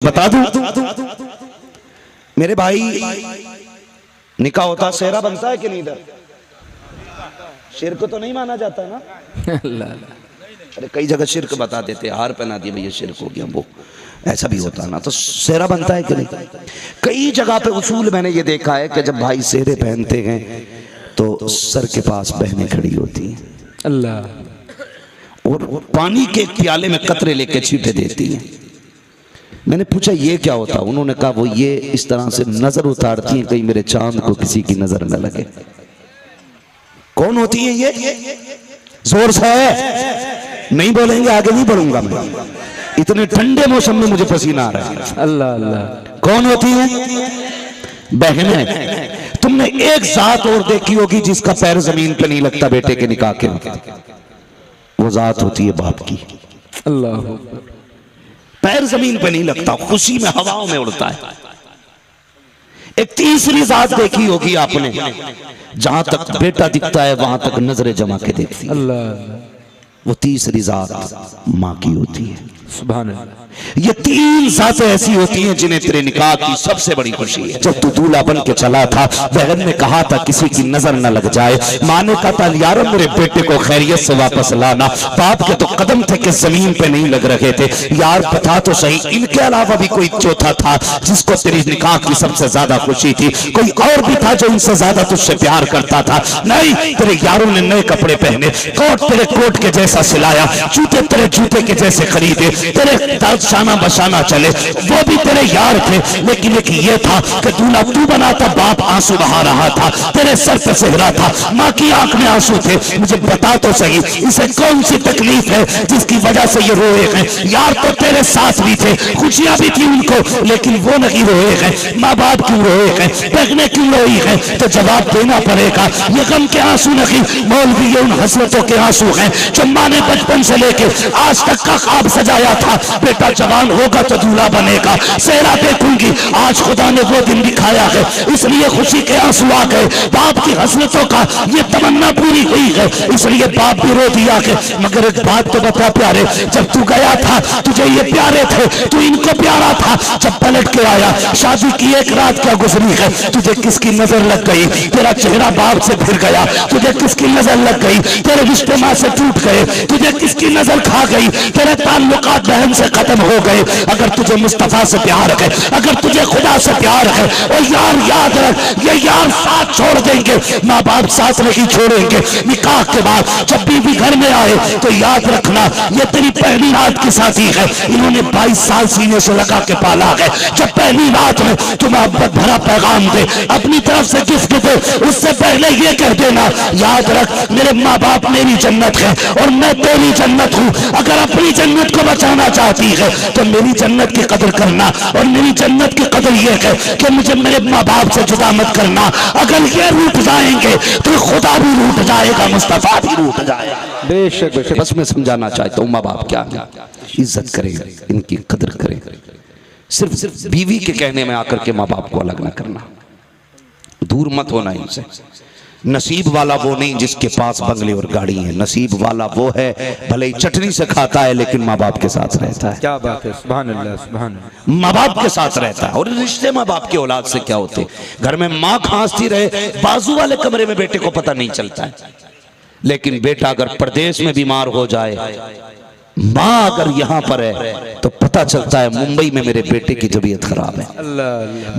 بتا دوں میرے بھائی، نکاح ہوتا سہرا بنتا ہے کہ نہیں؟ ادھر شرک تو نہیں مانا جاتا نا؟ ارے کئی جگہ شرک بتا دیتے، ہار پہنا دی بھئی یہ شرک ہو گیا، وہ ایسا بھی ہوتا نا، تو سہرا بنتا ہے کہ نہیں؟ کئی جگہ پہ اصول میں نے یہ دیکھا ہے کہ جب بھائی سہرے پہنتے ہیں تو سر کے پاس بہنیں کھڑی ہوتی ہیں اللہ، اور پانی کے پیالے میں قطرے لے کے چھینٹے دیتی ہیں۔ میں نے پوچھا یہ کیا ہوتا؟ انہوں نے کہا وہ یہ اس طرح سے نظر اتارتی ہیں کہیں میرے چاند کو کسی کی نظر نہ لگے۔ کون ہوتی ہیں یہ؟ زور سے نہیں بولیں گے، آگے نہیں بڑھوں گا میں، اتنے ٹھنڈے موسم میں مجھے پسینہ آ رہا ہے۔ اللہ اللہ، کون ہوتی ہیں؟ بہنیں۔ تم نے ایک ذات اور دیکھی ہوگی جس کا پیر زمین پہ نہیں لگتا بیٹے کے نکاح کے وقت، وہ ذات ہوتی ہے باپ کی۔ اللہ، پیر زمین پہ نہیں لگتا، خوشی میں ہواؤں میں اڑتا ہے۔ ایک تیسری ذات دیکھی ہوگی آپ نے، جہاں تک بیٹا دکھتا ہے وہاں تک نظریں جما کے دیکھتی ہے، وہ تیسری ذات ماں کی ہوتی ہے۔ سبحان اللہ، یہ تین ذاتیں ایسی ہوتی ہیں جنہیں تیرے نکاح کی سب سے بڑی خوشی ہے۔ جب تو دولہا بن کے چلا تھا، بہن نے کہا تھا کسی کی نظر نہ لگ جائے، ماں نے کہا تھا یارو میرے بیٹے کو خیریت سے واپس لانا، باپ کے تو قدم تھے کہ زمین پہ نہیں لگ رہے تھے، یار بتا تو صحیح ان کے علاوہ بھی کوئی چوتھا تھا جس کو تیری نکاح کی سب سے زیادہ خوشی تھی؟ کوئی اور بھی تھا جو ان سے زیادہ تجھ سے پیار کرتا تھا؟ نہیں، تیرے یاروں نے نئے کپڑے پہنے، کوٹ تیرے کوٹ کے جیسا سلایا، جوتے تیرے جوتے کے جیسے خریدے، تیرے درد شانہ بشانہ چلے، وہ بھی تیرے یار تھے، لیکن ایک یہ تھا کہ دولہا تو بنا تھا، باپ آنسو بہا رہا تھا، تیرے سر پہ سہرا تھا، ماں کی آنکھ میں آنسو تھے۔ مجھے بتا تو صحیح اسے کون سی تکلیف ہے جس کی وجہ سے یہ روئے ہیں؟ یار تو تیرے ساتھ بھی تھے، خوشیاں بھی تھی ان کو، لیکن وہ نہیں روئے ہیں۔ ماں باپ کیوں روئے ہیں؟ بہنیں کیوں روئی ہیں؟ تو جواب دینا پڑے گا، یہ غم کے آنسو نہیں مولوی، یہ ان حسرتوں کے آنسو ہیں جو ماں نے بچپن سے لے کے آج تک کا خواب سجایا تھا، بیٹا جوان ہوگا تو دولہا بنے گا، سہرا دیکھوں گی، آج خدا نے وہ دن دکھایا ہے، اس لیے خوشی کے آنسو آ گئے، باپ کی حسرتوں کا یہ تمنا پوری ہوئی ہے، اس لیے باپ بھی رو دیا ہے۔ مگر ایک بات تو بتا پیارے، جب تو گیا تھا تجھے یہ پیارے تھے، تو ان کو پیارا تھا، جب پلٹ کے آیا شادی کی ایک رات کیا گزری ہے، تجھے کس کی نظر لگ گئی؟ تیرا چہرہ باپ سے پھر گیا، تجھے کس کی نظر لگ گئی؟ تیرے رشتے ماں سے ٹوٹ گئے، تجھے کس کی نظر کھا گئی؟ تیرے تعلقات بہن سے ختم ہو گئے۔ اگر تجھے مصطفیٰ سے پیار ہے، اگر تجھے خدا سے پیار ہے، اور یار یاد رکھ یہ یار ساتھ چھوڑ دیں گے، ماں باپ ساتھ نہیں چھوڑیں گے۔ نکاح کے بعد جب بیوی گھر میں آئے تو یاد رکھنا یہ تیری پہلی رات کی ساتھی ہے، انہوں نے 22 سال سینے سے لگا کے پالا ہے۔ جب پہلی رات میں تو محبت بھرا پیغام دے، اپنی طرف سے گفٹ دے، اس سے پہلے یہ کہہ دینا یاد رکھ میرے ماں باپ میری جنت ہے اور میں تیری جنت ہوں، اگر اپنی جنت کو بچانا چاہتی ہے تو میری جنت کی قدر کرنا، اور میری جنت کی قدر یہ ہے کہ مجھے میرے ماں باپ سے جدا مت کرنا۔ اگر یہ روٹ جائیں گے تو خدا بھی روٹ جائے گا، مصطفیٰ بھی روٹ جائے گا۔ بے شک بس میں سمجھانا چاہتا ہوں ماں باپ کیا ہے، عزت کریں، ان کی قدر کریں، صرف بیوی کے کہنے میں آ کر کے ماں باپ کو الگ نہ کرنا، دور مت ہونا ان سے۔ نصیب والا وہ نہیں جس کے پاس بنگلے اور گاڑی ہیں، نصیب والا وہ ہے بھلے ہی چٹنی سے کھاتا ہے لیکن ماں باپ کے ساتھ رہتا ہے۔ کیا بات ہے، سبحان اللہ سبحان اللہ، ماں باپ کے ساتھ رہتا ہے۔ اور رشتے ماں باپ کے اولاد سے کیا ہوتے؟ گھر میں ماں کھانستی رہے، بازو والے کمرے میں بیٹے کو پتہ نہیں چلتا ہے، لیکن بیٹا اگر پردیس میں بیمار ہو جائے، ماں اگر یہاں پر ہے تو پتہ چلتا ہے ممبئی میں میرے بیٹے کی طبیعت خراب ہے،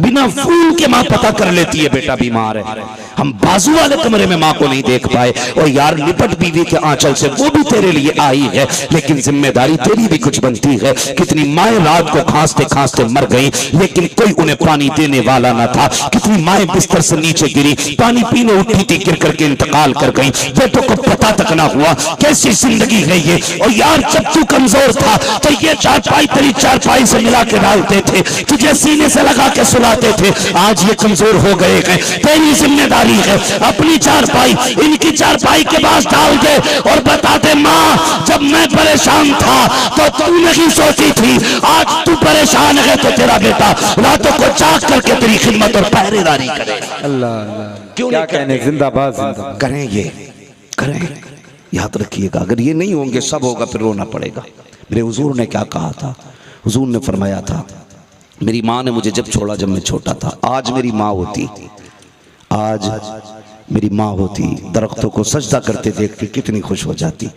بنا فون کے ماں پتہ کر لیتی ہے بیٹا بیمار ہے۔ ہم بازو والے کمرے میں ماں کو نہیں دیکھ پائے، اور یار لپٹ بیوی کے آنچل سے، وہ بھی تیرے لیے آئی ہے لیکن ذمہ داری تیری بھی کچھ بنتی ہے۔ کتنی مائیں رات کو کھانستے کھانستے مر گئی لیکن کوئی انہیں پانی دینے والا نہ تھا، کتنی مائیں بستر سے نیچے گری، پانی پینے اٹھی تھی، گر کر کے انتقال کر گئی، بیٹوں کو پتہ تک نہ ہوا۔ کیسی زندگی ہے یہ؟ اور یار جب تو کمزور تھا تو یہ چارپائی تیری چارپائی سے ملا کے ڈالتے تھے، تجھے سینے سے لگا کے سلاتے تھے، آج یہ کمزور ہو گئے ہیں، تیری ذمہ داری ہے اپنی چارپائی ان کی چارپائی کے پاس ڈال دے اور بتا دے ماں جب میں پریشان تھا تو تو نہیں سوچی تھی، آج تو پریشان ہے تو تیرا بیٹا راتوں کو چاک کر کے تیری خدمت اور پہرے داری کرے۔ اللہ اللہ، کیوں کیا نہیں کہنے، زندہ باد زندہ باد کریں؟ یہ کریں، یاد رکھیے گا اگر یہ نہیں ہوں گے سب ہوگا پھر رونا پڑے گا۔ میرے حضور نے کیا کہا تھا؟ حضور نے فرمایا تھا میری ماں نے مجھے جب چھوڑا جب میں چھوٹا تھا. آج میری ماں ہوتی, آج میری ماں ہوتی, درختوں کو سجدہ کرتے دیکھتی کتنی خوش ہو جاتی,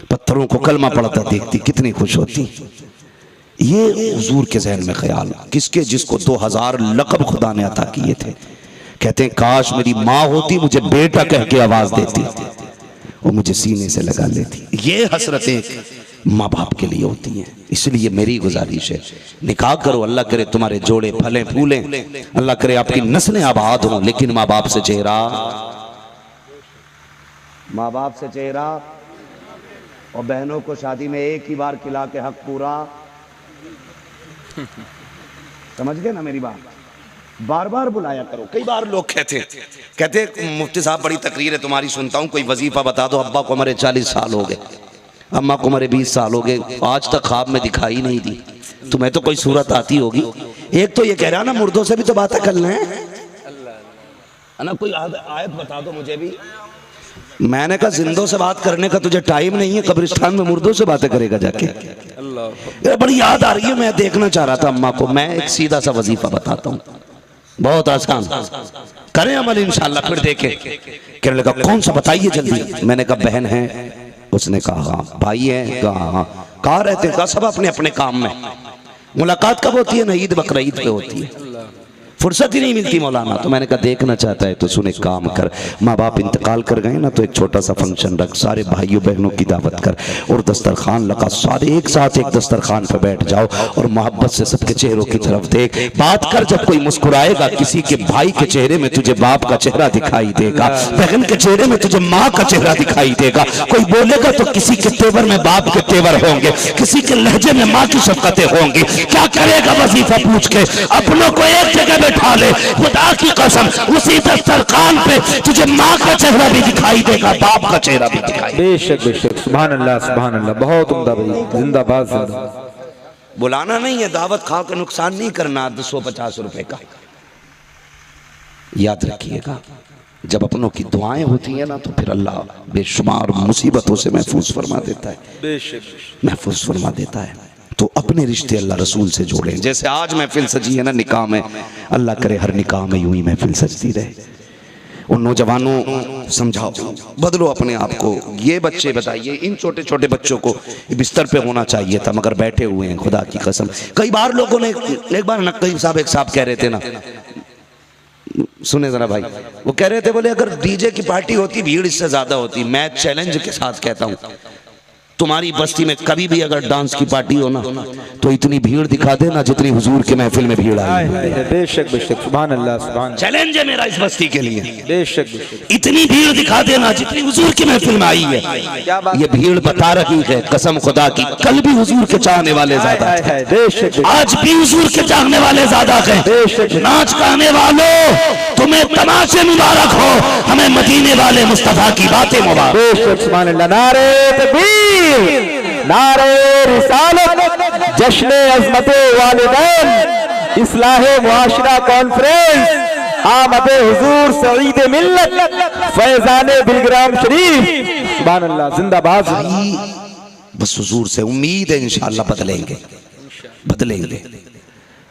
پتھروں کو کلمہ پڑھتا دیکھتی کتنی خوش ہوتی. یہ حضور کے ذہن میں خیال, کس کے؟ جس کو 2000 لقب خدا نے عطا کیے تھے. کہتے ہیں کاش میری ماں ہوتی, مجھے بیٹا کہہ کے آواز دیتی اور مجھے سینے سے لگا لیتی. یہ حسرتیں ماں باپ کے لیے ہوتی ہیں. اس لیے میری گزارش ہے, نکاح کرو, اللہ کرے تمہارے جوڑے پھلیں پھولیں, اللہ کرے آپ کی نسلیں آباد ہوں, لیکن ماں باپ سے چہرہ, ماں باپ سے چہرہ. اور بہنوں کو شادی میں ایک ہی بار کھلا کے حق پورا. سمجھ گئے نا میری بات؟ بار بار بلایا کرو. کئی بار لوگ کہتے مفتی صاحب بڑی تقریر ہے تمہاری سنتا ہوں, کوئی وظیفہ بتا دو. ابا کو ہمارے 40 سال ہو گئے, اماں کو ہمارے 20 سال ہو گئے, آج تک خواب میں دکھائی نہیں دی. تمہیں تو کوئی صورت آتی ہوگی. ایک تو یہ کہہ رہا نا مردوں سے بھی تو باتیں کر لیں, کوئی آیت بتا دو مجھے بھی. میں نے کہا زندوں سے بات کرنے کا تجھے ٹائم نہیں ہے, قبرستان میں مردوں سے باتیں کرے گا جا کے. بڑی یاد آ رہی ہے, میں دیکھنا چاہ رہا تھا اماں کو. میں ایک سیدھا سا وظیفہ بتاتا ہوں, بہت آسان, کریں عمل انشاءاللہ پھر دیکھیں. کہنے لگا کون سا بتائیے جلدی. میں نے کہا بہن ہے, اس نے کہا ہاں. بھائی ہیں, کہا ہاں. کہاں رہتے ہیں؟ کہا سب اپنے اپنے کام میں. ملاقات کب ہوتی ہے؟ نا عید بقر عید پہ ہوتی ہے, فرصت ہی نہیں ملتی مولانا. تو میں نے کہا دیکھنا چاہتا ہے تو سن ایک کام کر, ماں باپ انتقال کر گئے نا تو ایک چھوٹا سا فنکشن رکھ, سارے بھائیوں بہنوں کی دعوت کر اور دسترخوان لگا, سارے ایک ساتھ ایک دسترخوان پہ بیٹھ جاؤ اور محبت سے سب کے چہروں کی طرف دیکھ, بات کر. جب کوئی مسکرائے گا, کسی کے بھائی کے چہرے میں تجھے باپ کا چہرہ دکھائی دے گا, بہن کے چہرے میں تجھے ماں کا چہرہ دکھائی دے گا. کوئی بولے گا تو کسی کے تیور میں باپ کے تیور ہوں گے, کسی کے لہجے میں ماں کی شفقتیں ہوں گی. کیا کرے گا وظیفہ پوچھ کے؟ اپنوں کو ایک جگہ بٹھا لے, خدا کی قسم اسی دسترخوان پہ تجھے ماں کا چہرہ بھی دکھائی دے گا, باپ کا چہرہ بھی دکھائی دے گا. بے شک بے شک, سبحان اللہ سبحان اللہ, بہت عمدہ بھائی, زندہ باد زندہ. بلانا نہیں ہے, دعوت کھا کے نقصان نہیں کرنا 250 روپے کا. یاد رکھیے گا جب اپنوں کی دعائیں ہوتی ہیں نا تو پھر اللہ بے شمار مصیبتوں سے محفوظ فرما دیتا ہے, بے شک محفوظ فرما دیتا ہے. تو اپنے رشتے اللہ رسول سے جوڑیں. جیسے آج محفل سجی ہے نا نکاح میں, اللہ کرے ہر نکاح میں یوں ہی محفل سجتی رہے. ان نوجوانوں سمجھاؤ, بدلو اپنے آپ کو. یہ بچے بتائیے, ان چھوٹے چھوٹے بچوں کو بستر پہ ہونا چاہیے تھا مگر بیٹھے ہوئے ہیں, خدا کی قسم. کئی بار لوگوں نے, ایک بار نقی صاحب ایک صاحب کہہ رہے تھے نا, سنیں ذرا بھائی, وہ کہہ رہے تھے بولے اگر ڈی جے کی پارٹی ہوتی بھیڑ اس سے زیادہ ہوتی. میں چیلنج کے ساتھ کہتا ہوں تمہاری بستی میں کبھی بھی اگر ڈانس کی پارٹی ہو نا تو اتنی بھیڑ دکھا دینا جتنی حضور کے محفل میں بھیڑ آئی. بے شک بے شک, سبحان اللہ سبحان اللہ, چیلنج ہے میرا اس بستی کے لیے. بے شک بے شک, اتنی بھیڑ دکھا دینا جتنی حضور کی محفل میں آئی ہے. یہ بھیڑ بتا رہی ہے قسم خدا کی, کل بھی حضور کے چاہنے والے زیادہ تھے, بے شک, آج بھی حضور کے چاہنے والے زیادہ ہیں. ناچ گانے والوں تمہیں تماشے مبارک ہو, ہمیں مدینے والے مصطفیٰ کی باتیں مبارک. بے شک, سبحان اللہ. نعرہ تکبیر, نعرہ رسالت, جشن عظمت والدین, اصلاح معاشرہ کانفرنس, آمد حضور سعید ملت, فیضان بلگرام شریف. سبحان اللہ, زندہ باد. بس حضور سے امید ہے انشاءاللہ بدلیں گے, بدلیں گے.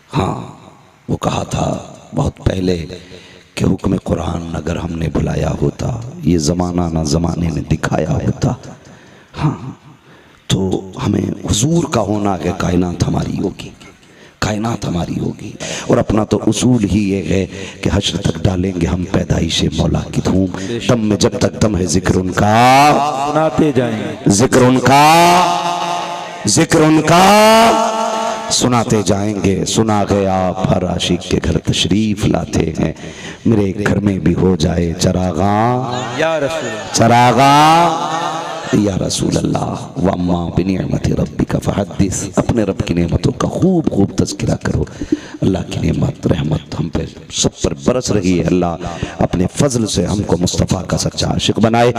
ہاں وہ کہا تھا بہت پہلے کہ حکم قرآن اگر ہم نے بلایا ہوتا, یہ زمانہ نہ زمانے نے دکھایا ہوتا. ہاں تو ہمیں حضور کا ہونا کہ کائنات ہماری ہوگی, کائنات ہماری ہوگی. اور اپنا تو اصول ہی یہ ہے کہ حشر تک ڈالیں گے ہم پیدائش مولا کی دھوم. دم میں جب تک دم ہے ذکر ان کا سناتے جائیں, ذکر ان کا, ذکر ان کا سناتے جائیں گے. سنا گیا آپ ہر عاشق کے گھر تشریف لاتے ہیں, میرے گھر میں بھی ہو جائے چراغاں, یا رسول, چراغاں یا رسول اللہ. وَأَمَّا بِنِعْمَةِ رَبِّكَ فَحَدِّثْ, اپنے رب کی نعمتوں کا خوب خوب تذکرہ کرو. اللہ کی نعمت رحمت ہم پہ سب پر برس رہی ہے. اللہ اپنے فضل سے ہم کو مصطفیٰ کا سچا عاشق بنائے.